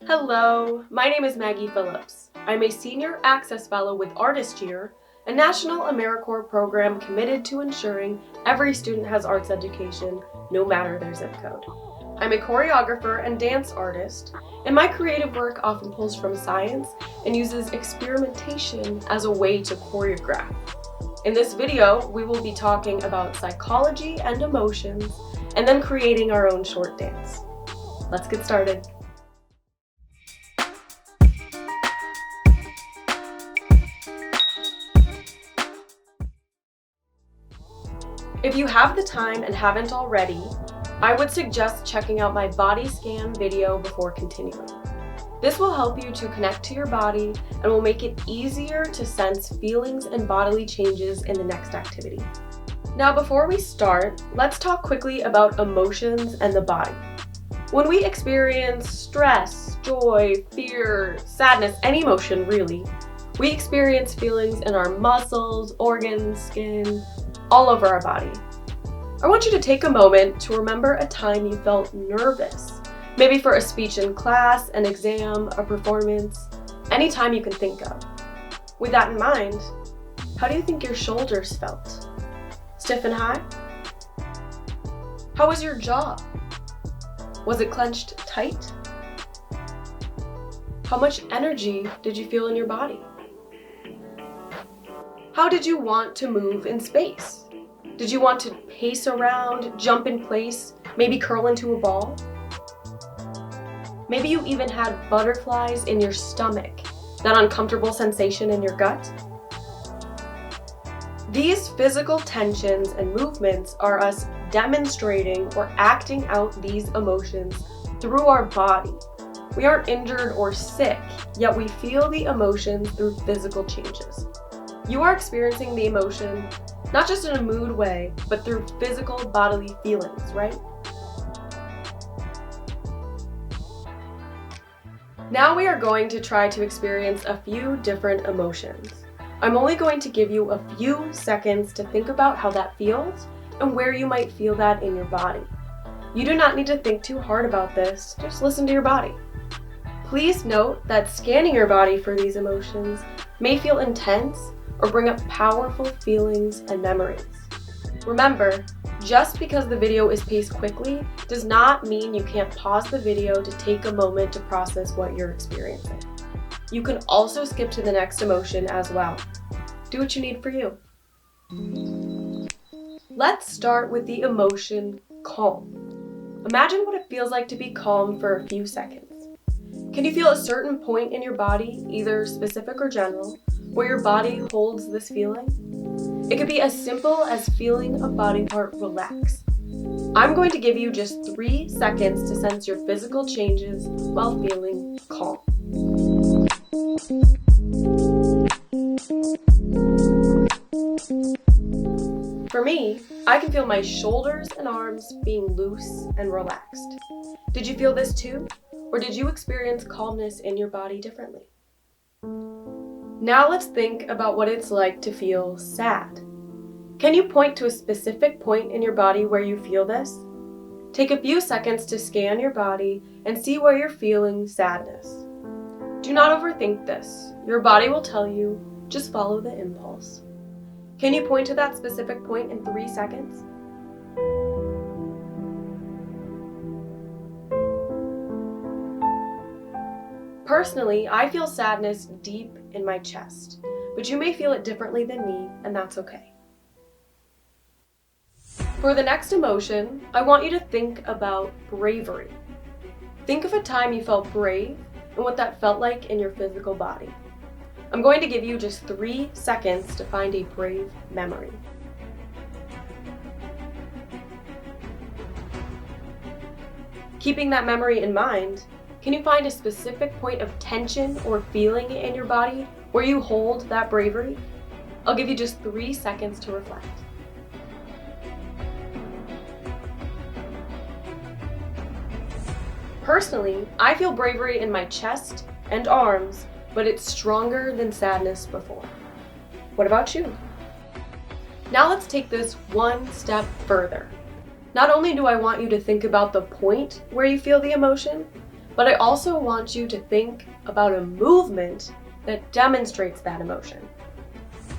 Hello, my name is Maggie Phillips. I'm a Senior Access Fellow with ArtistYear, a National AmeriCorps program committed to ensuring every student has arts education, no matter their zip code. I'm a choreographer and dance artist, and my creative work often pulls from science and uses experimentation as a way to choreograph. In this video, we will be talking about psychology and emotions, and then creating our own short dance. Let's get started. If you have the time and haven't already, I would suggest checking out my body scan video before continuing. This will help you to connect to your body and will make it easier to sense feelings and bodily changes in the next activity. Now, before we start, let's talk quickly about emotions and the body. When we experience stress, joy, fear, sadness, any emotion really, we experience feelings in our muscles, organs, skin, all over our body. I want you to take a moment to remember a time you felt nervous, maybe for a speech in class, an exam, a performance, any time you can think of. With that in mind, how do you think your shoulders felt? Stiff and high? How was your jaw? Was it clenched tight? How much energy did you feel in your body? How did you want to move in space? Did you want to pace around, jump in place, maybe curl into a ball? Maybe you even had butterflies in your stomach, that uncomfortable sensation in your gut? These physical tensions and movements are us demonstrating or acting out these emotions through our body. We aren't injured or sick, yet we feel the emotions through physical changes. You are experiencing the emotion, not just in a mood way, but through physical bodily feelings, right? Now we are going to try to experience a few different emotions. I'm only going to give you a few seconds to think about how that feels and where you might feel that in your body. You do not need to think too hard about this, just listen to your body. Please note that scanning your body for these emotions may feel intense or bring up powerful feelings and memories. Remember, just because the video is paced quickly does not mean you can't pause the video to take a moment to process what you're experiencing. You can also skip to the next emotion as well. Do what you need for you. Let's start with the emotion calm. Imagine what it feels like to be calm for a few seconds. Can you feel a certain point in your body, either specific or general, where your body holds this feeling? It could be as simple as feeling a body part relax. I'm going to give you just 3 seconds to sense your physical changes while feeling calm. For me, I can feel my shoulders and arms being loose and relaxed. Did you feel this too? Or did you experience calmness in your body differently? Now let's think about what it's like to feel sad. Can you point to a specific point in your body where you feel this? Take a few seconds to scan your body and see where you're feeling sadness. Do not overthink this. Your body will tell you, just follow the impulse. Can you point to that specific point in 3 seconds? Personally, I feel sadness deep in my chest, but you may feel it differently than me, and that's okay. For the next emotion, I want you to think about bravery. Think of a time you felt brave and what that felt like in your physical body. I'm going to give you just 3 seconds to find a brave memory. Keeping that memory in mind, can you find a specific point of tension or feeling in your body where you hold that bravery? I'll give you just 3 seconds to reflect. Personally, I feel bravery in my chest and arms, but it's stronger than sadness before. What about you? Now let's take this one step further. Not only do I want you to think about the point where you feel the emotion, but I also want you to think about a movement that demonstrates that emotion.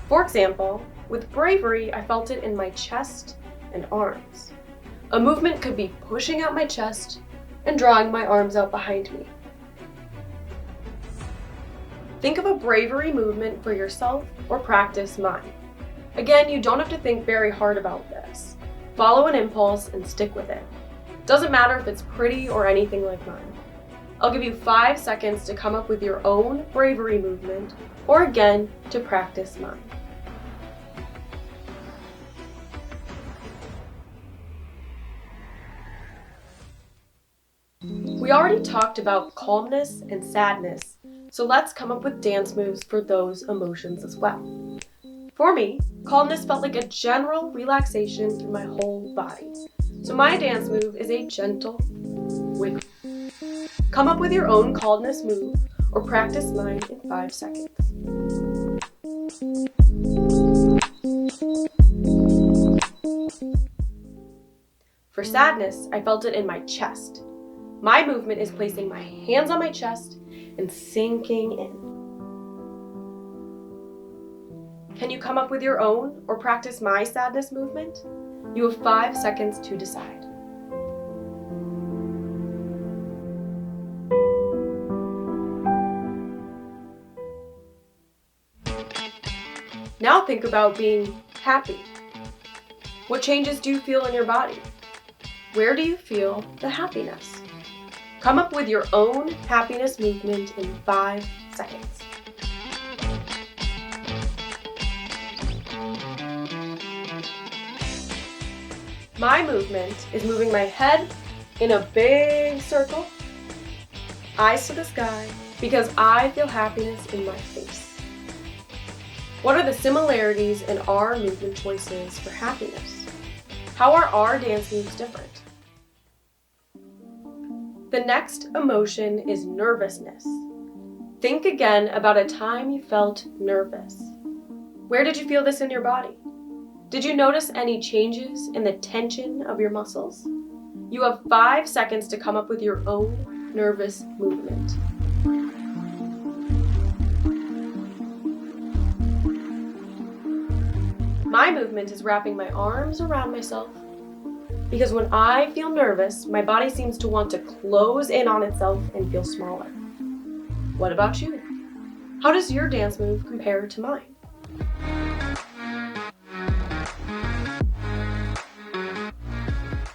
For example, with bravery, I felt it in my chest and arms. A movement could be pushing out my chest and drawing my arms out behind me. Think of a bravery movement for yourself or practice mine. Again, you don't have to think very hard about this. Follow an impulse and stick with it. Doesn't matter if it's pretty or anything like mine. I'll give you 5 seconds to come up with your own bravery movement, or again, to practice mine. We already talked about calmness and sadness, so let's come up with dance moves for those emotions as well. For me, calmness felt like a general relaxation through my whole body. So my dance move is a gentle wiggle. Come up with your own calmness move or practice mine in 5 seconds. For sadness, I felt it in my chest. My movement is placing my hands on my chest and sinking in. Can you come up with your own or practice my sadness movement? You have 5 seconds to decide. Now think about being happy. What changes do you feel in your body? Where do you feel the happiness? Come up with your own happiness movement in 5 seconds. My movement is moving my head in a big circle, eyes to the sky, because I feel happiness in my face. What are the similarities in our movement choices for happiness? How are our dance moves different? The next emotion is nervousness. Think again about a time you felt nervous. Where did you feel this in your body? Did you notice any changes in the tension of your muscles? You have 5 seconds to come up with your own nervous movement. My movement is wrapping my arms around myself, because when I feel nervous, my body seems to want to close in on itself and feel smaller. What about you? How does your dance move compare to mine?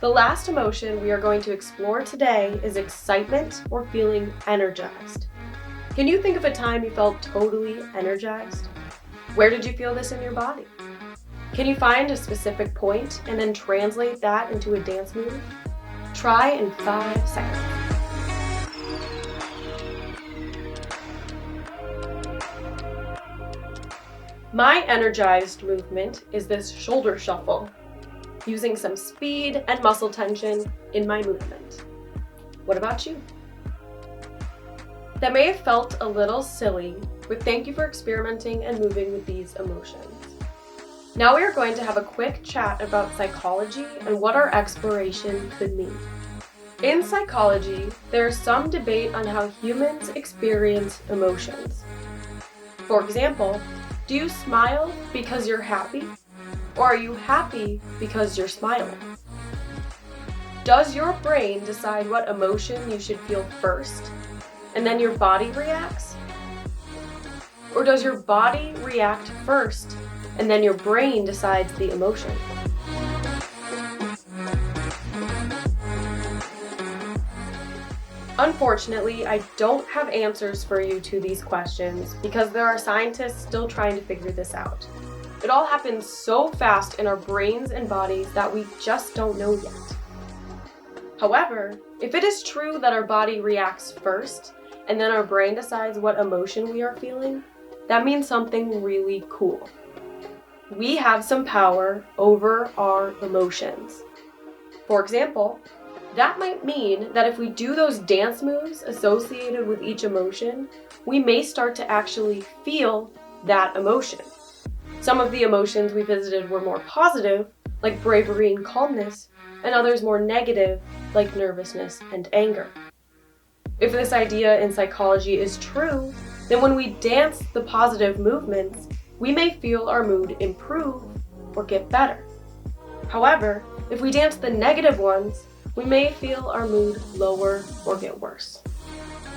The last emotion we are going to explore today is excitement or feeling energized. Can you think of a time you felt totally energized? Where did you feel this in your body? Can you find a specific point and then translate that into a dance move? Try in 5 seconds. My energized movement is this shoulder shuffle, using some speed and muscle tension in my movement. What about you? That may have felt a little silly, but thank you for experimenting and moving with these emotions. Now we are going to have a quick chat about psychology and what our exploration could mean. In psychology, there is some debate on how humans experience emotions. For example, do you smile because you're happy? Or are you happy because you're smiling? Does your brain decide what emotion you should feel first, and then your body reacts? Or does your body react first, and then your brain decides the emotion? Unfortunately, I don't have answers for you to these questions because there are scientists still trying to figure this out. It all happens so fast in our brains and bodies that we just don't know yet. However, if it is true that our body reacts first and then our brain decides what emotion we are feeling, that means something really cool. We have some power over our emotions. For example, that might mean that if we do those dance moves associated with each emotion, we may start to actually feel that emotion. Some of the emotions we visited were more positive, like bravery and calmness, and others more negative, like nervousness and anger. If this idea in psychology is true, then when we dance the positive movements, we may feel our mood improve or get better. However, if we dance the negative ones, we may feel our mood lower or get worse.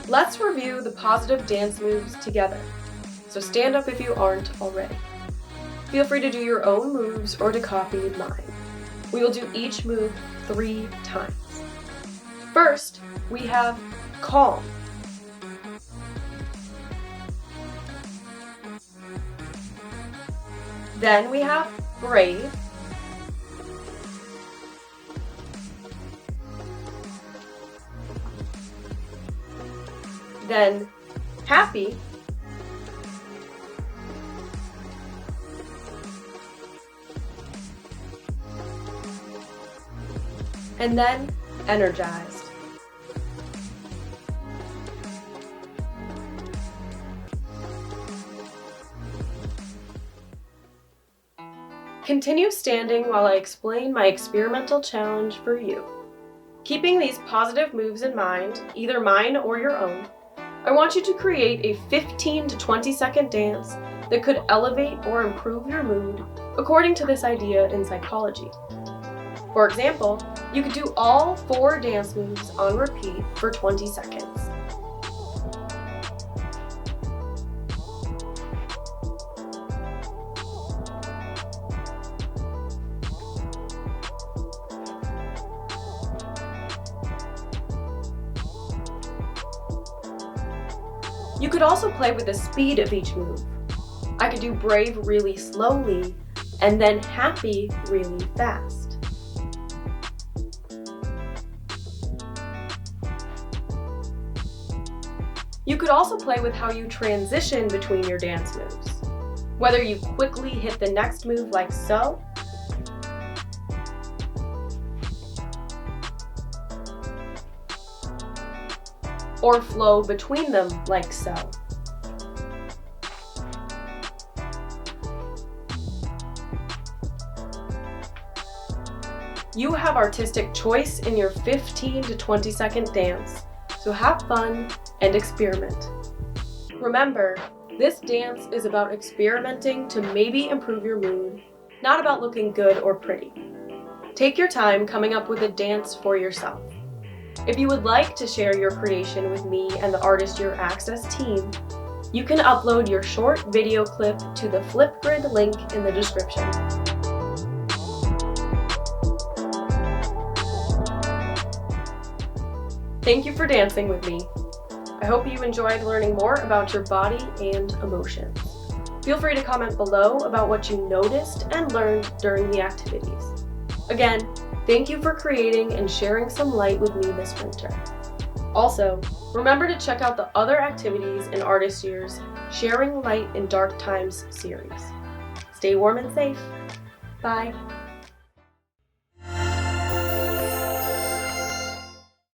Let's review the positive dance moves together. So stand up if you aren't already. Feel free to do your own moves or to copy mine. We will do each move 3 times. First, we have calm. Then we have brave. Then happy. And then energized. Continue standing while I explain my experimental challenge for you. Keeping these positive moves in mind, either mine or your own, I want you to create a 15 to 20 second dance that could elevate or improve your mood according to this idea in psychology. For example, you could do all 4 dance moves on repeat for 20 seconds. You could also play with the speed of each move. I could do brave really slowly and then happy really fast. You could also play with how you transition between your dance moves. Whether you quickly hit the next move like so, or flow between them like so. You have artistic choice in your 15 to 20 second dance, so have fun and experiment. Remember, this dance is about experimenting to maybe improve your mood, not about looking good or pretty. Take your time coming up with a dance for yourself. If you would like to share your creation with me and the ArtistYear Access team, you can upload your short video clip to the Flipgrid link in the description. Thank you for dancing with me. I hope you enjoyed learning more about your body and emotions. Feel free to comment below about what you noticed and learned during the activities. Again, thank you for creating and sharing some light with me this winter. Also, remember to check out the other activities in ArtistYear's Sharing Light in Dark Times series. Stay warm and safe. Bye.